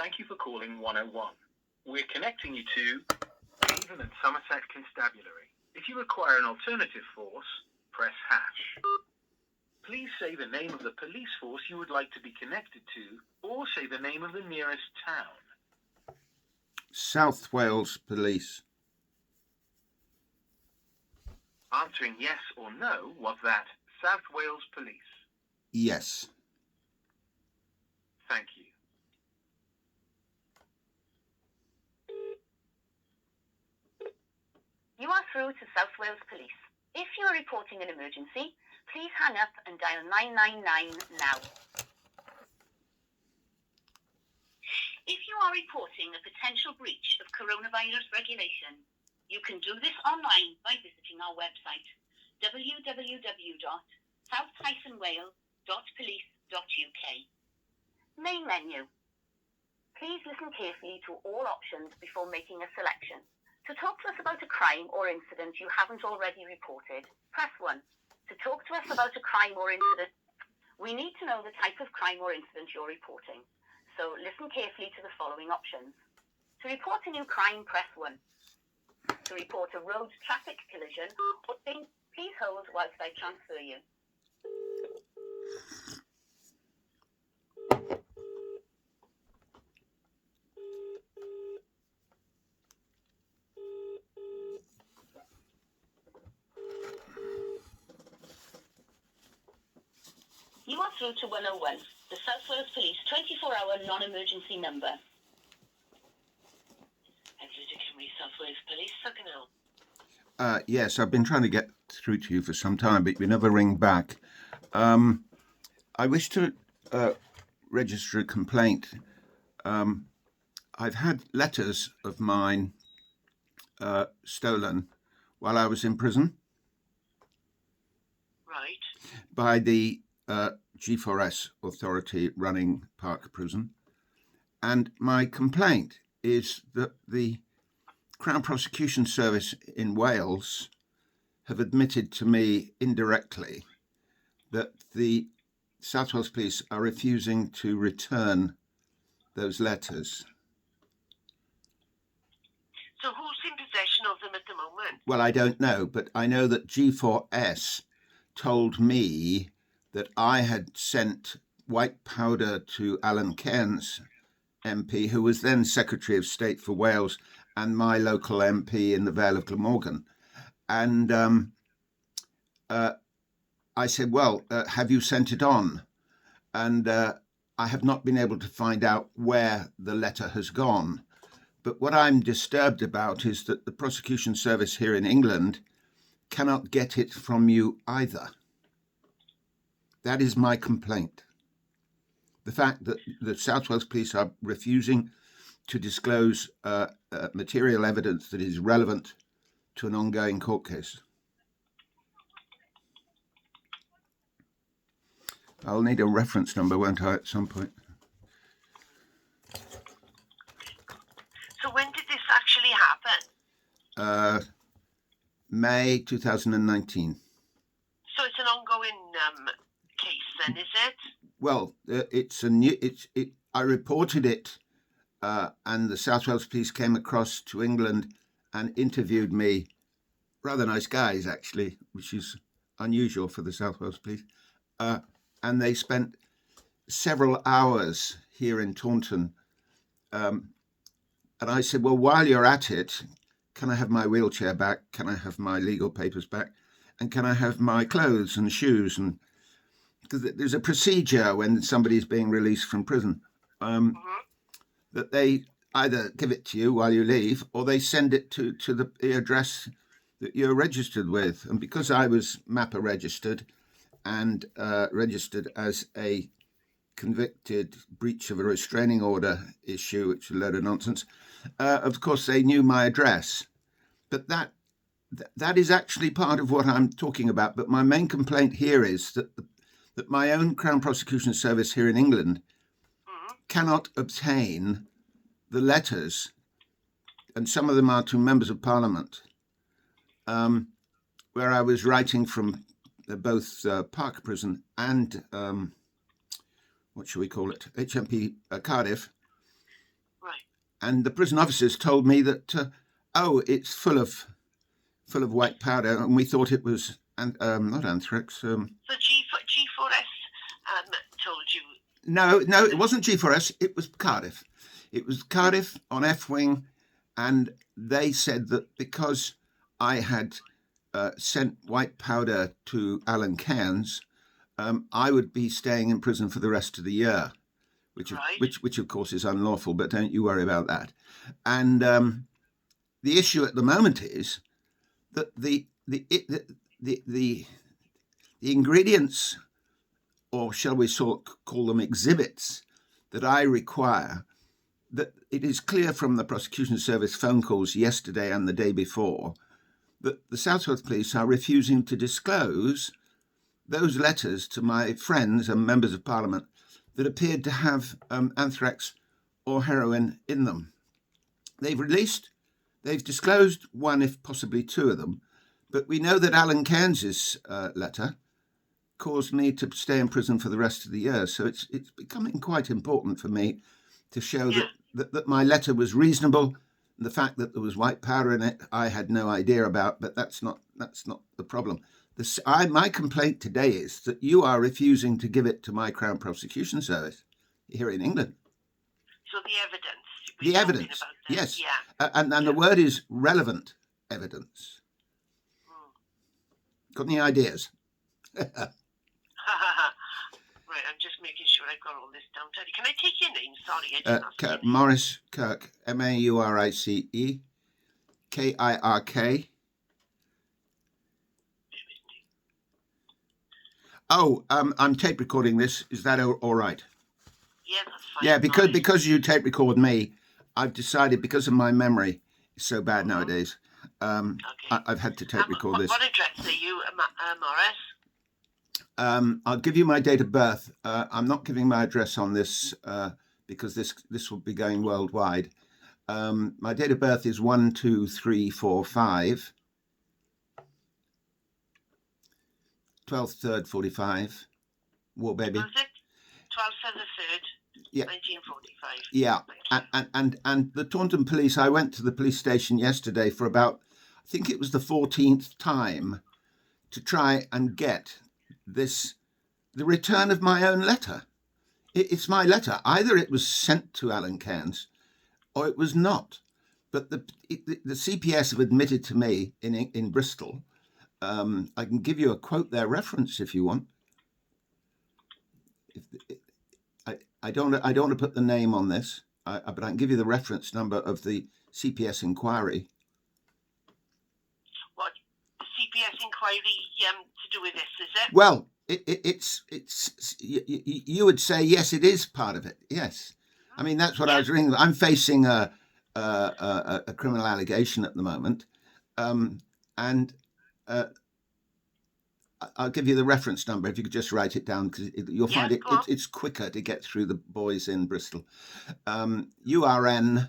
Thank you for calling 101. We're connecting you to Avon and Somerset Constabulary. If you require an alternative force, press hash. Please say the name of the police force you would like to be connected to, or say the name of the nearest town. South Wales Police. Answering yes or no, was that South Wales Police? Yes. Thank you. You are through to South Wales Police. If you are reporting an emergency, please hang up and dial 999 now. If you are reporting a potential breach of coronavirus regulation, you can do this online by visiting our website, www.south-wales.police.uk. Main menu. Please listen carefully to all options before making a selection. To talk to us about a crime or incident you haven't already reported, press 1. To talk to us about a crime or incident, we need to know the type of crime or incident you're reporting. So listen carefully to the following options. To report a new crime, press 1. To report a road traffic collision, please hold whilst I transfer you. You are through to 101, the South Wales Police 24-hour non-emergency number. South Wales Police, how can I help? Yes, I've been trying to get through to you for some time, but you never ring back. I wish to register a complaint. I've had letters of mine stolen while I was in prison. Right. By the G4S authority running Park Prison. And my complaint is that the Crown Prosecution Service in Wales have admitted to me indirectly that the South Wales Police are refusing to return those letters. So who's in possession of them at the moment? Well, I don't know, but I know that G4S told me that I had sent white powder to Alun Cairns MP, who was then Secretary of State for Wales and my local MP in the Vale of Glamorgan. And I said, well, have you sent it on? And I have not been able to find out where the letter has gone. But what I'm disturbed about is that the prosecution service here in England cannot get it from you either. That is my complaint. The fact that the South Wales Police are refusing to disclose material evidence that is relevant to an ongoing court case. I'll need a reference number, won't I, at some point? So when did this actually happen? May 2019. So it's an ongoing case then, is it? Well, I reported it, and the South Wales Police came across to England and interviewed me. Rather nice guys, actually, which is unusual for the South Wales Police. And they spent several hours here in Taunton. And I said, well, while you're at it, can I have my wheelchair back? Can I have my legal papers back? And can I have my clothes and shoes? And because there's a procedure when somebody's being released from prison, that they either give it to you while you leave, or they send it to the address that you're registered with. And because I was MAPA registered and registered as a convicted breach of a restraining order issue, which is a load of nonsense, of course they knew my address. But that is actually part of what I'm talking about. But my main complaint here is that that my own Crown Prosecution Service here in England cannot obtain the letters, and some of them are to members of Parliament, where I was writing from both Park Prison and, what shall we call it, HMP Cardiff, and the prison officers told me that it's full of white powder, and we thought it was not anthrax. So G4S told you? No, it wasn't G4S. It was Cardiff. It was Cardiff on F-wing, and they said that because I had sent white powder to Alun Cairns, I would be staying in prison for the rest of the year, which of course is unlawful. But don't you worry about that. And the issue at the moment is that the ingredients, or shall we call them exhibits, that I require, that it is clear from the prosecution service phone calls yesterday and the day before that the South Wales Police are refusing to disclose those letters to my friends and members of Parliament that appeared to have anthrax or heroin in them. They've disclosed one, if possibly two of them, but we know that Alun Cairns' letter caused me to stay in prison for the rest of the year. So it's becoming quite important for me to show that my letter was reasonable. The fact that there was white powder in it, I had no idea about, but that's not the problem. My complaint today is that you are refusing to give it to my Crown Prosecution Service here in England. So the evidence. The evidence, yes. Yeah. And the word is relevant evidence. Got any ideas? Right, I'm just making sure I've got all this down. Can I take your name? Sorry, I didn't ask you. Maurice Kirk, Maurice Kirk. Oh, I'm tape recording this. Is that all right? Yeah, that's fine. Yeah, because you tape record me, I've decided, because of my memory is so bad nowadays, Okay. I've had to tape record this. What address are you, Morris? I'll give you my date of birth. I'm not giving my address on this because this will be going worldwide. My date of birth is 12345 12th 3rd 45. War baby. Was it 12th of the 3rd? Yeah. 1945. Yeah, and the Taunton police, I went to the police station yesterday for about, I think it was the 14th time, to try and get the return of my own letter. It's my letter. Either it was sent to Alun Cairns or it was not. But the CPS have admitted to me in Bristol. I can give you a quote, their reference, if you want. I don't want to put the name on this, but I can give you the reference number of the CPS inquiry. What CPS inquiry to do with this? Is it? Well, it's you would say yes, it is part of it. Yes, I mean that's what I was reading. I'm facing a criminal allegation at the moment, and I'll give you the reference number if you could just write it down, because you'll find it's quicker to get through the boys in Bristol. URN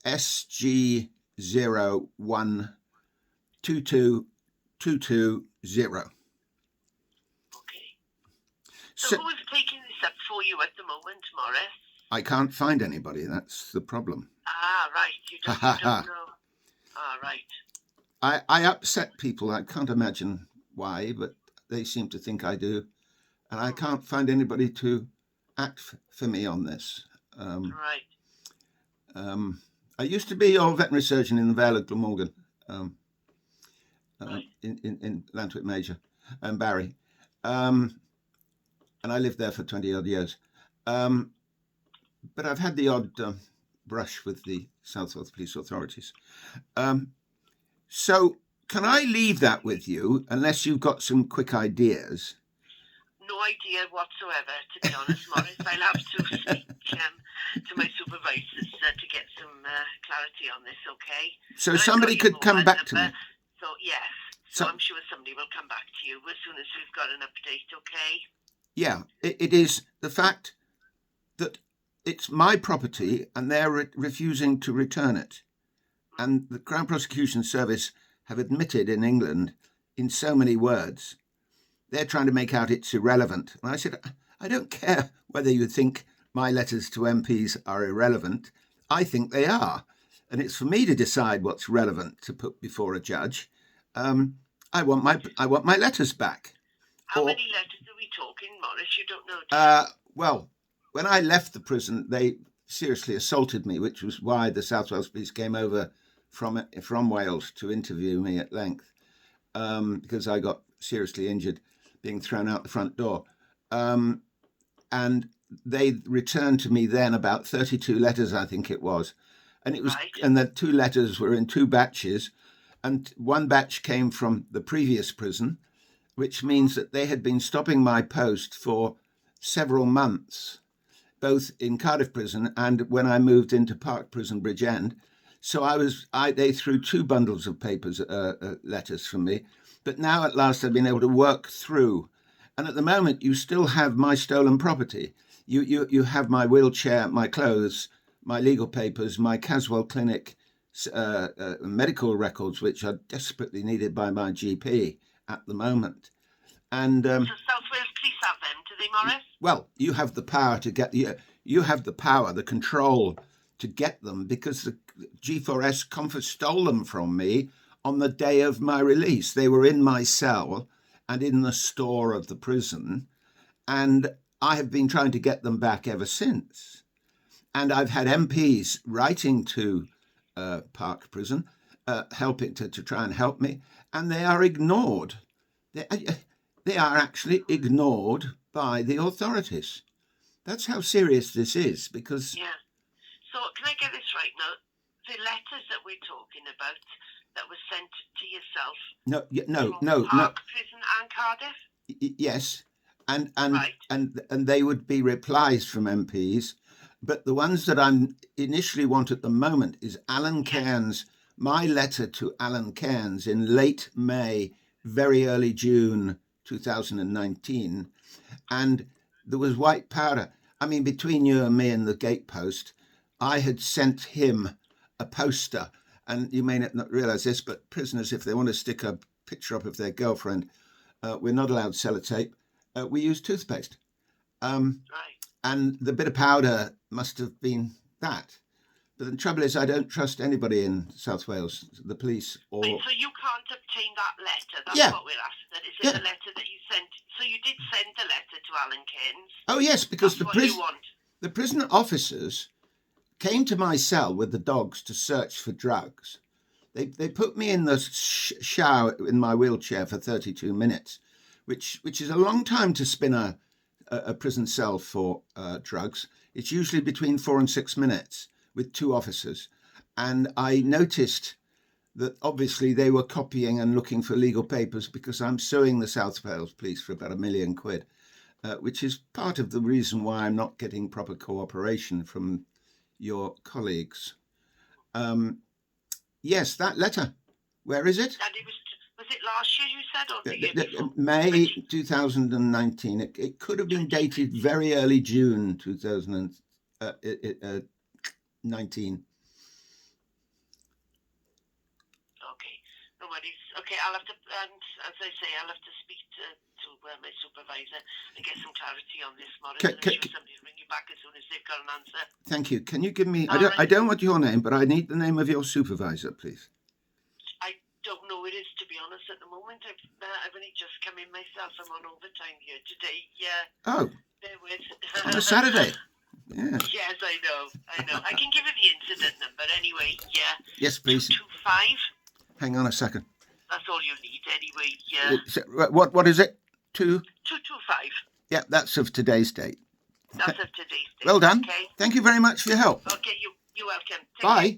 SG0122220. Okay. So who is taking this up for you at the moment, Morris? I can't find anybody. That's the problem. Ah, right. You don't know. Ah, right. I upset people. I can't imagine why, but they seem to think I do. And I can't find anybody to act for me on this. Right. I used to be your veterinary surgeon in the Vale of Glamorgan, in Lantwick Major and Barry. And I lived there for 20 odd years. But I've had the odd brush with the South Wales Police authorities. So can I leave that with you, unless you've got some quick ideas? No idea whatsoever, to be honest, Morris. I'll have to speak to my supervisors to get some clarity on this, okay? So somebody could come back to me. So, yes. So I'm sure somebody will come back to you as soon as we've got an update, okay? Yeah, it is the fact that it's my property and they're refusing to return it. And the Crown Prosecution Service have admitted in England, in so many words, they're trying to make out it's irrelevant. And I said, I don't care whether you think my letters to MPs are irrelevant. I think they are. And it's for me to decide what's relevant to put before a judge. I want my letters back. How Or- many letters are we talking, Morris? You don't know. Do you? Well, when I left the prison, they seriously assaulted me, which was why the South Wales Police came over from Wales to interview me at length, because I got seriously injured being thrown out the front door. And they returned to me then about 32 letters, I think it was. And it was, Right. and the 2 letters were in 2 batches. And one batch came from the previous prison, which means that they had been stopping my post for several months, both in Cardiff Prison and when I moved into Park Prison, Bridgend. So they threw 2 bundles of papers, letters from me. But now at last I've been able to work through. And at the moment, you still have my stolen property. You have my wheelchair, my clothes, my legal papers, my Caswell Clinic medical records, which are desperately needed by my GP at the moment. And So South Wales Police have them, do they, Morris? well, you have the power to get you have the power, the control to get them, because the G4S stole them from me on the day of my release. They were in my cell and in the store of the prison, and I have been trying to get them back ever since. And I've had MPs writing to Park Prison, helping to try and help me, and they are ignored. They are actually ignored by the authorities. That's how serious this is, because Yeah. So can I get this right now? The letters that we're talking about that were sent to yourself no, Park Prison and Cardiff? yes, and Right. and they would be replies from MPs, but the ones that I initially want at the moment is Alun Cairns, my letter to Alun Cairns in late May, very early June 2019, and there was white powder. I mean, between you and me and the gatepost, I had sent him a poster, and you may not realise this, but prisoners, if they want to stick a picture up of their girlfriend, we're not allowed sellotape. We use toothpaste. Right. And the bit of powder must have been that. But the trouble is, I don't trust anybody in South Wales, the police or... Right, so you can't obtain that letter. That's Yeah. what we're after. Is it Yeah. the letter that you sent? So you did send the letter to Alun Cairns. Oh, yes, because That's what you want. the prison officers came to my cell with the dogs to search for drugs. They put me in the shower in my wheelchair for 32 minutes, which is a long time to spin a prison cell for drugs. It's usually between 4 and 6 minutes with 2 officers. And I noticed that obviously they were copying and looking for legal papers, because I'm suing the South Wales Police for about £1 million, which is part of the reason why I'm not getting proper cooperation from your colleagues. Yes, that letter. Where is it? And was it last year you said, or the year before? May 2019. It could have been dated very early June 2019. Okay, no worries. Okay, I'll have to, as I say, I'll have to speak to my supervisor and get some clarity on this, Morris. And I'm sure somebody will ring you back as soon as they've got an answer. Thank you. Can you give me... All I don't want your name, but I need the name of your supervisor, please. I don't know who it is, to be honest, at the moment. I've only just come in myself. I'm on overtime here today. Yeah. Oh, Bear with. on a Saturday. Yeah. Yes, I know. I can give you the incident number anyway. Yeah. Yes, please. 225. Hang on a second. That's all you need anyway. Yeah. What is it? 225. Yeah, that's of today's date. That's of today's date. Well done. Okay. Thank you very much for your help. Okay, you're welcome. Take Bye. care.